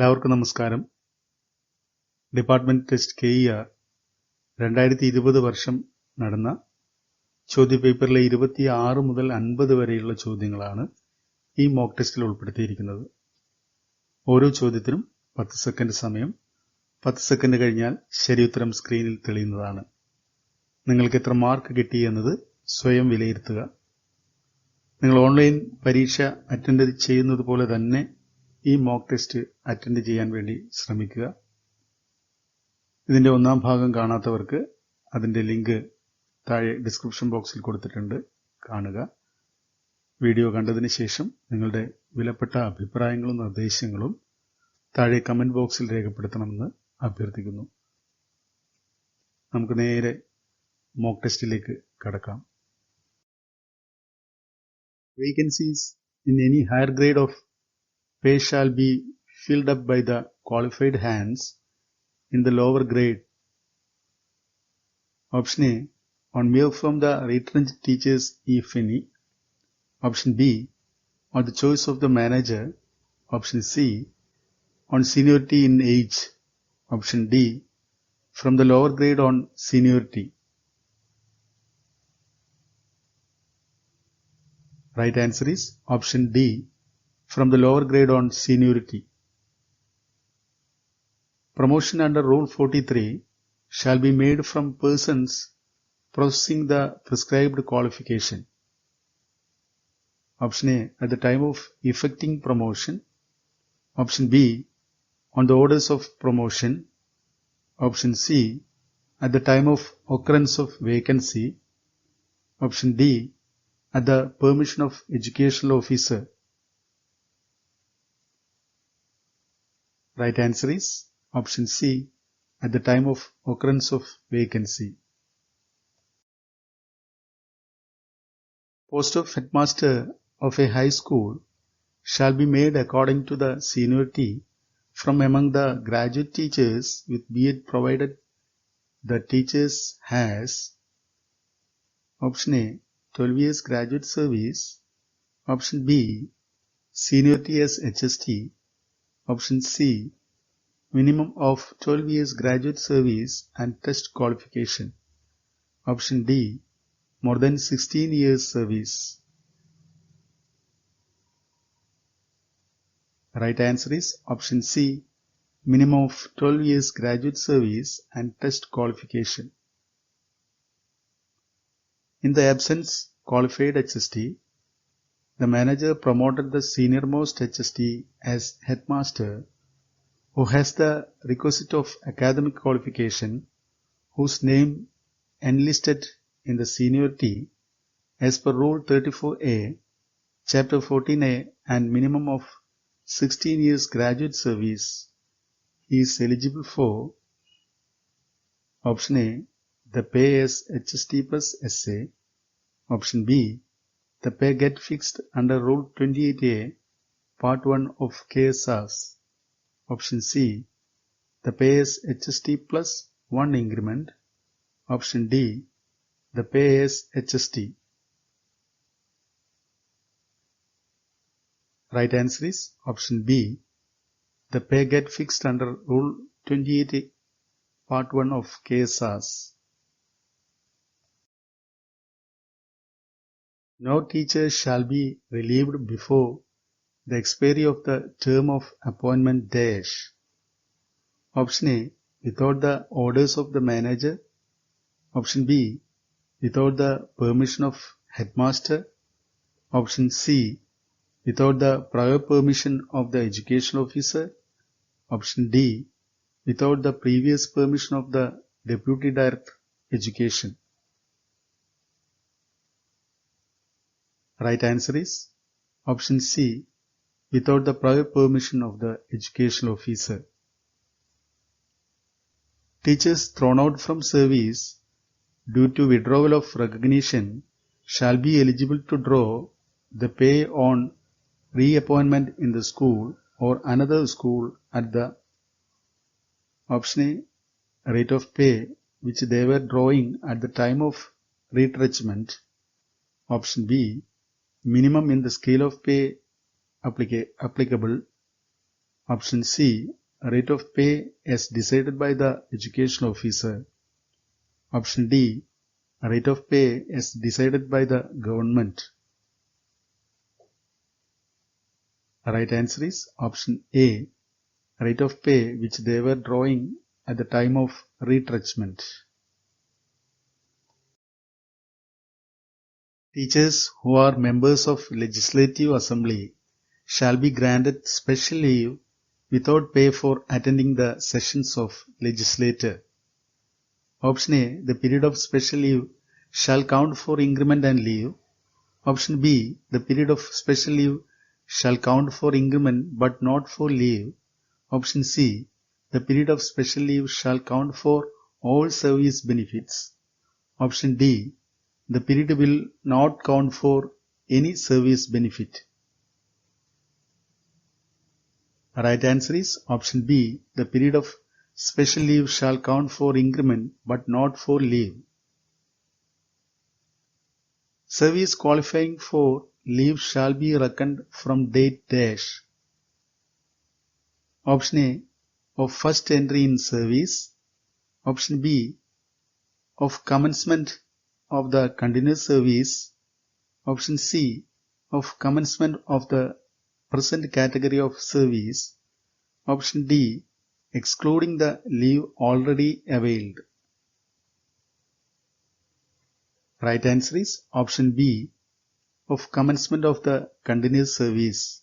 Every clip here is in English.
എല്ലാവർക്കും നമസ്കാരം. Department test KER 2020 വർഷം നടന്ന ചോദ്യപേപ്പറിലെ 26 മുതൽ 50 വരെയുള്ള ചോദ്യങ്ങളാണ് ഈ മോക്ക് ടെസ്റ്റിൽ ഉൾപ്പെടുത്തിയിരിക്കുന്നത്. ഓരോ ചോദ്യത്തിനും 10 സെക്കൻഡ് സമയം. 10 സെക്കൻഡ് കഴിഞ്ഞാൽ ശരിയുത്തരം സ്ക്രീനിൽ തെളിയുന്നതാണ്. നിങ്ങൾക്ക് എത്ര മാർക്ക് കിട്ടി എന്നത് സ്വയം വിലയിരുത്തുക. നിങ്ങൾ ഓൺലൈൻ പരീക്ഷ അറ്റൻഡ് ചെയ്യുന്നത് പോലെ തന്നെ ഈ മോക്ക് ടെസ്റ്റ് അറ്റൻഡ് ചെയ്യാൻ വേണ്ടി ശ്രമിക്കുക. ഇതിന്റെ ഒന്നാം ഭാഗം കാണാത്തവർക്ക് അതിന്റെ ലിങ്ക് താഴെ ഡിസ്ക്രിപ്ഷൻ ബോക്സിൽ കൊടുത്തിട്ടുണ്ട്, കാണുക. വീഡിയോ കണ്ടതിന് ശേഷം നിങ്ങളുടെ വിലപ്പെട്ട അഭിപ്രായങ്ങളും നിർദ്ദേശങ്ങളും താഴെ കമന്റ് ബോക്സിൽ രേഖപ്പെടുത്തണമെന്ന് അഭ്യർത്ഥിക്കുന്നു. നമുക്ക് നേരെ മോക്ക് ടെസ്റ്റിലേക്ക് കടക്കാം. Vacancies in any higher grade of pay shall be filled up by the qualified hands in the lower grade. Option A, on move from the retrenched teachers if any. Option B, on the choice of the manager. Option C, on seniority in age. Option D, from the lower grade on seniority. Right answer is option D, from the lower grade on seniority. Promotion under Rule 43 shall be made from persons possessing the prescribed qualification. Option A, at the time of effecting promotion. Option B, on the orders of promotion. Option C, at the time of occurrence of vacancy. Option D, at the permission of educational officer. Right answer is option C, at the time of occurrence of vacancy. Post of headmaster of a high school shall be made according to the seniority from among the graduate teachers with B.Ed provided the teachers has. Option A, 12 years graduate service. Option B, seniority as HST. Option C, minimum of 12 years graduate service and test qualification. Option D, more than 16 years service. Right answer is option C, minimum of 12 years graduate service and test qualification. In the absence qualified HST, the manager promoted the senior-most HST as headmaster who has the requisite of academic qualification, whose name enlisted in the seniority as per Rule 34A, Chapter 14A and minimum of 16 years graduate service. He is eligible for option A, the pay as HST plus SA. Option B, the pay get fixed under Rule 28A, Part 1 of KSRs. Option C, the pay as HST plus 1 increment. Option D, the pay as HST. Right answer is option B, the pay get fixed under Rule 28A, Part 1 of KSRs. No teacher shall be relieved before the expiry of the term of appointment dash. Option A, without the orders of the manager. Option B, without the permission of headmaster. Option C, without the prior permission of the educational officer. Option D, without the previous permission of the Deputy Director Education. Right answer is option C, without the prior permission of the educational officer. Teachers thrown out from service due to withdrawal of recognition shall be eligible to draw the pay on reappointment in the school or another school at the option A, rate of pay which they were drawing at the time of retrenchment. Option B, minimum in the scale of pay applicable. Option C, rate of pay as decided by the education officer. Option D, rate of pay as decided by the government. Right answer is option A, rate of pay which they were drawing at the time of retrenchment. Teachers who are members of Legislative Assembly shall be granted special leave without pay for attending the sessions of legislature. Option A, the period of special leave shall count for increment and leave. Option B, the period of special leave shall count for increment but not for leave. Option C, the period of special leave shall count for all service benefits. Option D, the period will not count for any service benefit. Right answer is option B, the period of special leave shall count for increment but not for leave. Service qualifying for leave shall be reckoned from date dash. Option A, of first entry in service. Option B, of commencement of the continuous service. Option C, of commencement of the present category of service. Option D, excluding the leave already availed. Right answer is option B, of commencement of the continuous service.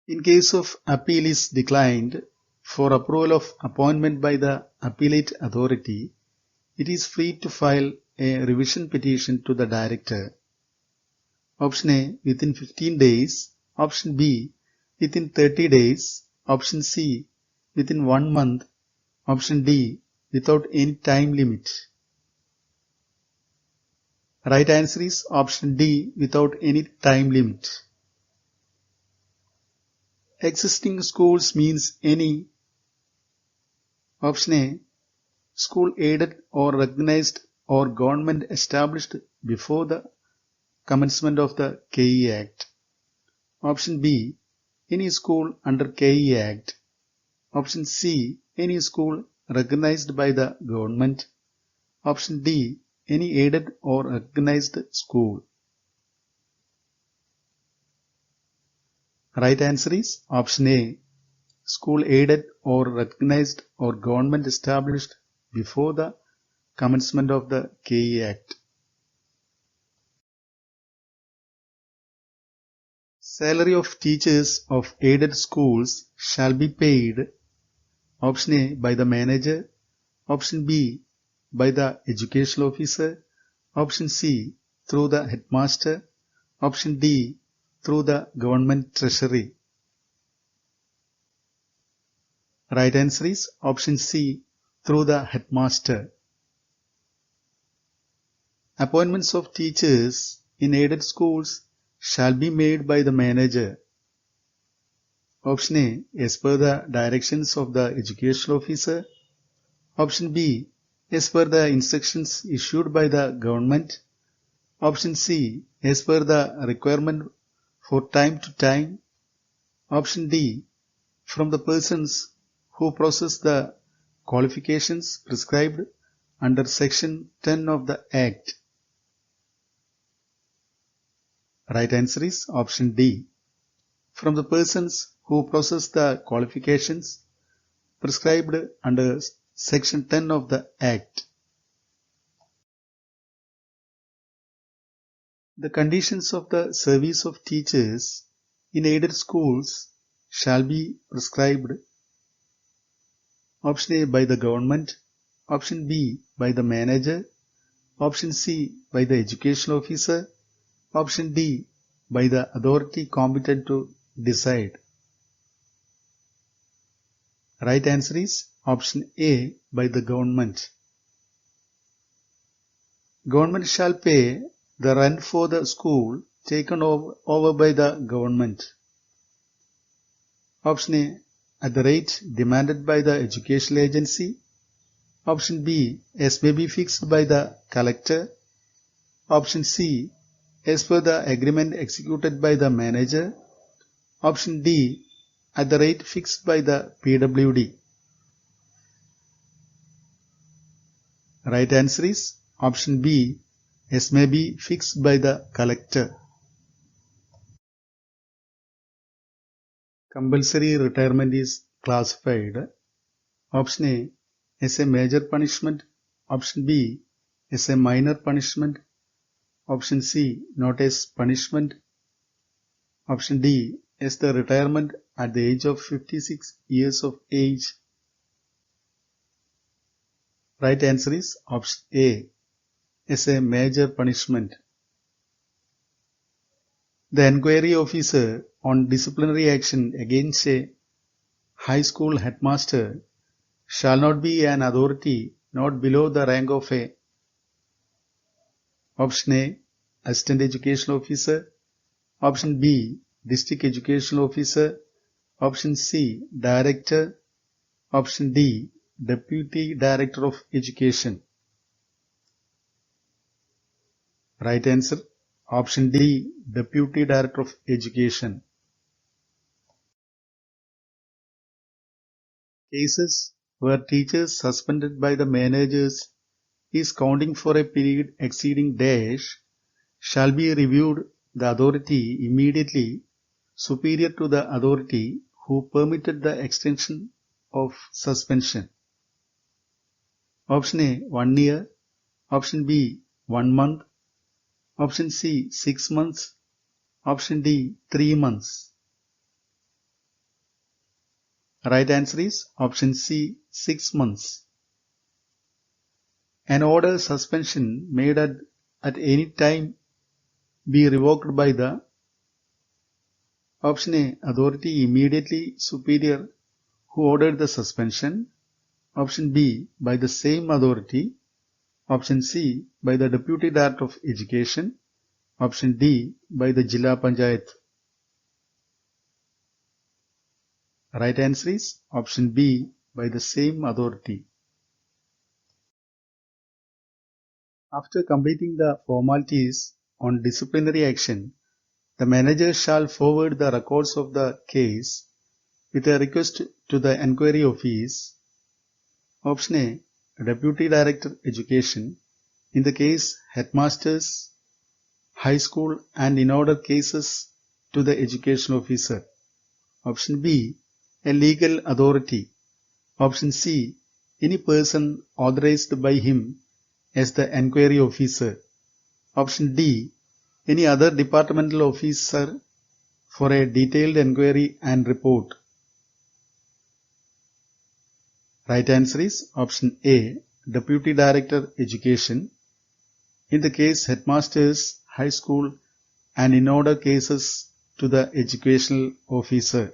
In case of appeal is declined for approval of appointment by the appellate authority, it is free to file a revision petition to the director. Option A, within 15 days. Option B, within 30 days. Option C, within 1 month. Option D, without any time limit. Right answer is option D, without any time limit. Existing schools means any. Option A, school aided or recognized or government established before the commencement of the KE Act. Option B, any school under KE Act. Option C, any school recognized by the government. Option D, any aided or recognized school. Right answer is option A, school aided or recognized or government established before the commencement of the KE Act. Salary of teachers of aided schools shall be paid. Option A, by the manager. Option B, by the educational officer. Option C, through the headmaster. Option D, through the government treasury. Right answer is option C, through the headmaster. Appointments of teachers in aided schools shall be made by the manager. Option A, as per the directions of the educational officer. Option B, as per the instructions issued by the government. Option C, as per the requirement for time to time. Option D, from the persons who possess the qualifications prescribed under Section 10 of the Act. Right answer is option D, from the persons who possess the qualifications prescribed under Section 10 of the Act. The conditions of the service of teachers in aided schools shall be prescribed. Option A, by the government. Option B, by the manager. Option C, by the educational officer. Option D, by the authority competent to decide. Right answer is option A, by the government. Government shall pay the rent for the school taken over by the government. Option A, at the rate demanded by the educational agency. Option B, as may be fixed by the collector. Option C, as per the agreement executed by the manager. Option D, at the rate fixed by the PWD. Right answer is option B, as may be fixed by the collector. Compulsory retirement is classified. Option A, as a major punishment. Option B, as a minor punishment. Option C, not as punishment. Option D, as the retirement at the age of 56 years of age. Right answer is option A, as a major punishment. The inquiry officer on disciplinary action against a high school headmaster shall not be an authority not below the rank of a option A, assistant education officer, option B, district education officer, option C, director, option D, deputy director of education. Right answer, option D, deputy director of education. Cases where teachers suspended by the managers is counting for a period exceeding dash shall be reviewed the authority immediately superior to the authority who permitted the extension of suspension. Option A, 1 year. Option B, 1 month. Option C, 6 months. Option D, 3 months. Right answer is option C, 6 months. An order suspension made at any time be revoked by the option A, authority immediately superior who ordered the suspension. Option B, by the same authority. Option C, by the Deputy Director of Education. Option D, by the Jilla Panchayat. Right answer is option B, by the same authority. After completing the formalities on disciplinary action, the manager shall forward the records of the case with a request to the inquiry office. Option A, Deputy Director Education, in the case headmasters, high school and in order cases to the education officer. Option B, a legal authority. Option C, any person authorized by him as the inquiry officer. Option D, any other departmental officer for a detailed inquiry and report. Right answer is option A, Deputy Director Education, in the case headmasters, high school and in order cases to the educational officer.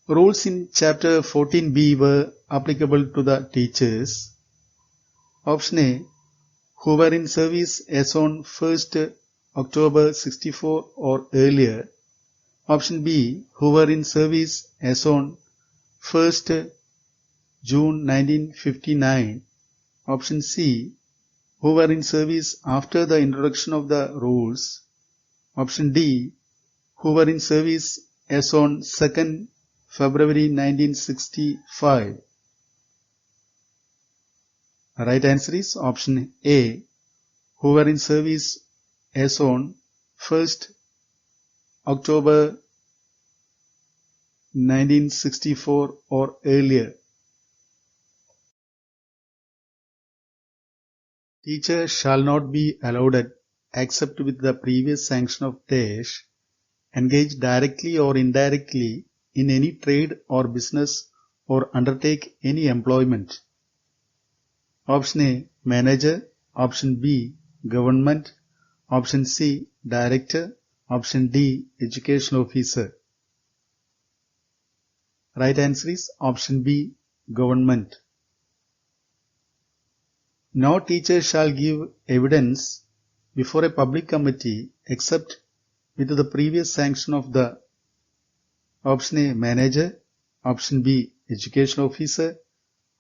Rules in chapter 14b were applicable to the teachers. Option A, who were in service as on 1st October 64 or earlier. Option B, who were in service as on 1st June 1959. Option C, who were in service after the introduction of the rules. Option D, who were in service as on 2nd February 1965. Right answer is option A, who were in service as on 1st October 1964 or earlier. Teacher shall not be allowed, except with the previous sanction of dash, engage directly or indirectly in any trade or business or undertake any employment. Option A, manager. Option B, government. Option C, director. Option D, education officer. Right answer is option B, government. No teacher shall give evidence before a public committee except with the previous sanction of the option A, manager. Option B, education officer.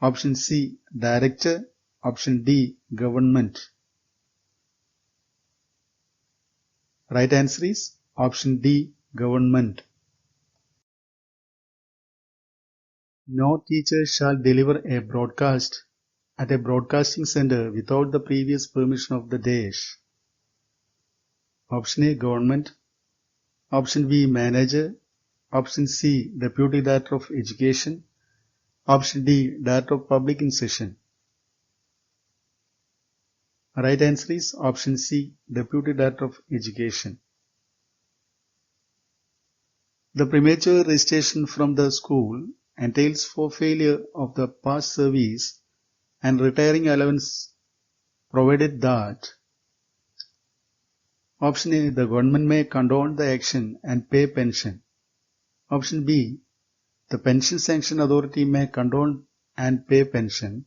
Option C, director. Option D, government. Right answer is option D, government. No teacher shall deliver a broadcast at a broadcasting center without the previous permission of the dash. Option A, government. Option B, manager. Option C, Deputy Director of Education. Option D, Director of Public Instruction. Right answer is option C, Deputy Director of Education. The premature registration from the school entails for failure of the past service and retiring allowance, provided that option A, the government may condone the action and pay pension. Option B, the pension sanction authority may condone and pay pension.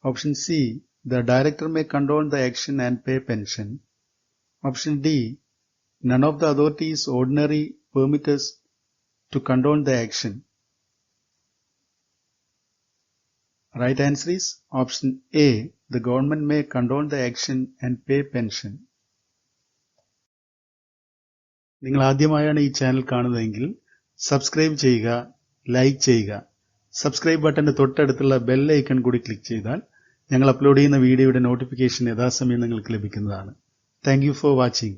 Option C, the director may condone the action and pay pension. Option D, none of the authorities ordinary permit us to condone the action. Right answer is option A, the government may condone the action and pay pension. നിങ്ങൾ ആദ്യമായാണ് ഈ channel കാണുന്നതെങ്കിൽ subscribe ചെയ്യുക, like ചെയ്യുക. Subscribe ബട്ടന്റെ തൊട്ടടുത്തുള്ള bell icon കൂടി click ചെയ്താൽ ഞങ്ങൾ അപ്ലോഡ് ചെയ്യുന്ന വീഡിയോയുടെ നോട്ടിഫിക്കേഷൻ യഥാസമയം നിങ്ങൾക്ക് ലഭിക്കുന്നതാണ്. Thank you for watching.